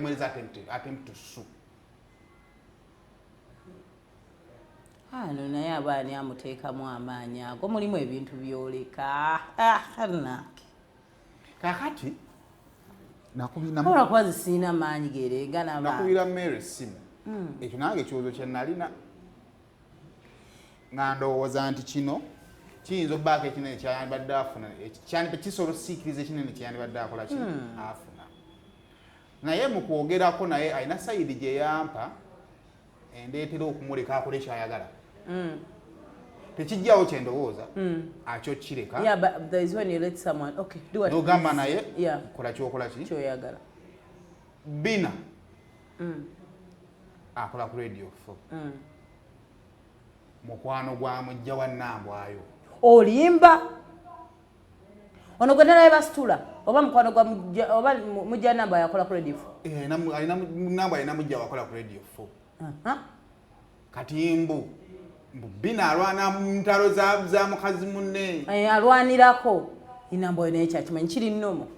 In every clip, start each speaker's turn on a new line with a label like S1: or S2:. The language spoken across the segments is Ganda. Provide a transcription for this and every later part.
S1: mwezi attempt to sue.
S2: Ano naye abaani amuteekamu amaanyi ago mulimu ebintu byoleka harnaki
S1: kakati
S2: nakuba zisiina maanyi gerenga
S1: nakubira Mary simu ekyo nange ekyozo kye nalina nga ndowooza nti kino kiyinza okubaako ekinene kyayandibadde afuna kisobola okusiikiriza ekinene kyeyandibadde akola ki afuna naye mu kwogerako naye alina sayidi gye yampa endeetera okumuleka akole kyayagala tekijjawo kye ndowooza akyo kireka n'ogamba naye kola kyokola ki
S2: kyoyagala
S1: bina akola ku radio 4 mukwano gwa mujja wa Nambwayo
S2: olimba ono gwe nalabe basitula oba mukwano gwa mujja Nambwayo akola ku radio
S1: 4 Nambwayo alina mujja wakola ku radio 4 kati mbu bina alwana mu ntalo za mukazi munne
S2: alwanirako Nambwayo naye kyakimanyi kiri nnomo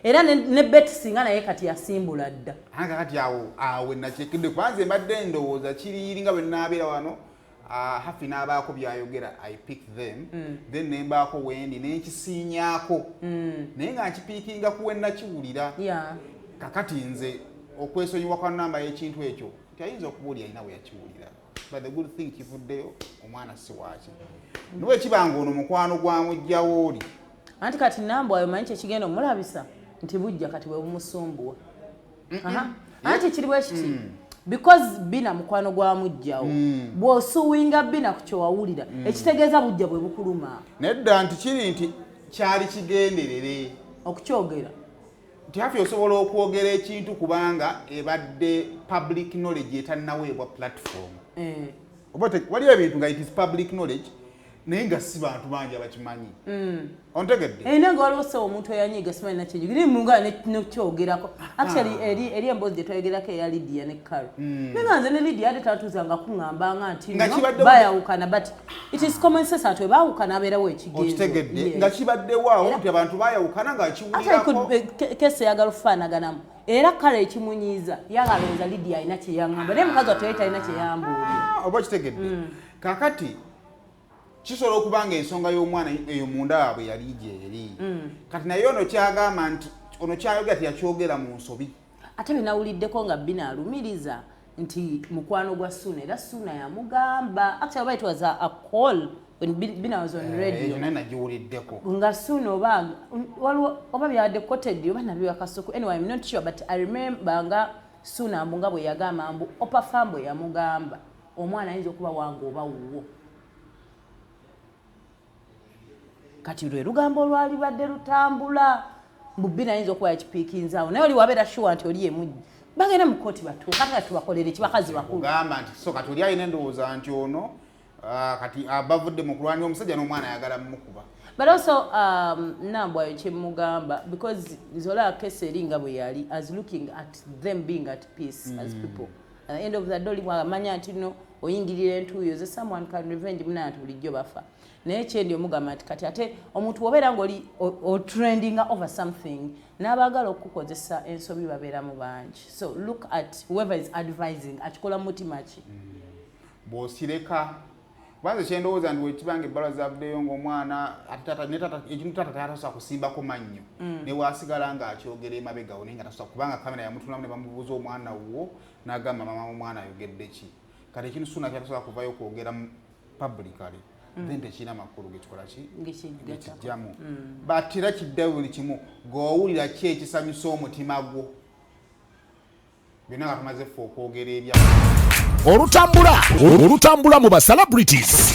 S2: era ne bet singa naye kati yasimbula dda
S1: anga kati awe nakyekedde kwanze mbadde ndowooza kiri nga bwe naabeera wano hafi n'abaako byayogera I pick them then nembaako wendi nenkisiinyaako naye nga nkipiikinga kuwe nakiwulira kakati nze okwesonyiwa kwa namba y'ekintu ekyo kyayinza okubuulira alina bwe yakiwulira but the good thing kivuddeyo omwana si waaki niwe kibanga ono mukwano gwa mujjawo oli
S2: anti kati Nambwayo manyi kyekigenda omulabisa nti bujja kati bwe bumusumbuwa anti kiri bwe kiti because bina mukwano gwa mujjawo bw'osuwinga bina ku kyowawulira ekitegeeza bujja bwe bukuluma
S1: nedda nti kiri nti kyali kigenderere
S2: okukyogera
S1: nti hafi osobola okwogera ekintu kubanga ebadde public knowledge etannaweebwa platform waliwo ebintu nga it is public knowledge naye nga si bantu bangi abakimanyi ontegedde
S2: naye nga waliwo sewo omuntu eyanyiiga simanyi nakyejigiri munga nekyogerako actually eri emboozi gye twayogerako eya Lydia ne Carol naye nga nze ne Lydia ate tatuzanga kuŋŋambanga nti bayawukana but it is common sense ati baawukana abeerawo ekigenzo
S1: nga kibaddewaawo nti abantu bayawukana nga kiwulirako
S2: kese eyagala okufaanaganamu era Carol ekimunyiiza yagalowooza Lydia alina kyeyaŋŋamba naye mukazi wateye talina kyeyambuulira
S1: oba kitegedde kakati kisobola okubanga ensonga y'omwana eyo munda waabwe yali gyeri kati naye ono kyagamba nti ono kyayogera tiyakyogera mu nsobi
S2: ate benawuliddeko nga bina alumiriza nti mukwano gwa Suuna era Suuna yamugamba actually it was a call when bina was on radio
S1: nagiwuliddeko
S2: nga Suuna oba byabadde quoted oba nabyo akasoko anyway I'm not sure but I remember nga Suuna mbunga bwe yagamba mbu opafambo yamugamba omwana ayinza okuba wange oba wuwo kati lwe lugambo lwali badde lutambula bubina ayinza okuba yakipiikinzaawo naye oli wabeera sure nti oli emujji bagenda mu kooti batuuka nga tubakolere kibakazi bakulu
S1: gamba nti so kati oli alina endowooza nti ono kati bavudde mu kulwanira omusajja n'omwana ayagala mumukuba
S2: but also Nambwayo kyemugamba because nzola kese eri nga bwe yali as looking at them being at peace as people at the end of the day bwamanya nti no oyingirira entuuyo ze someone can revenge munana nti bulijjo bafa naye kyendi omugamba nti kati ate omuntu wobeera ng'oli trending over something n'abaagala okukozesa ensobi babeera mu bangi so look at whoever is advising akikola mutima ki
S1: bw'osireka banze kyendowooza nti wekibanga ebbala zavuddeyo ng'omwana ekintu taata tayatasobola kusimbako mannyo ne waasigala ng'akyogera emabegawo naye nga tasobola kubanga kamera yamutulamu ne bamubuuza omwana wo n'agamba mama omwana ayogedde ki kati ekintu Suuna kyatasobola kuvayo okwogera publicly then tekirina makulu gekikola ki gekijjamu but era kiddayo buli kimu ng'owulira ki ekisanyusa omutima gwo byonna nga tumaze ffe okwogera ebya
S3: olutambula mu ba celebrities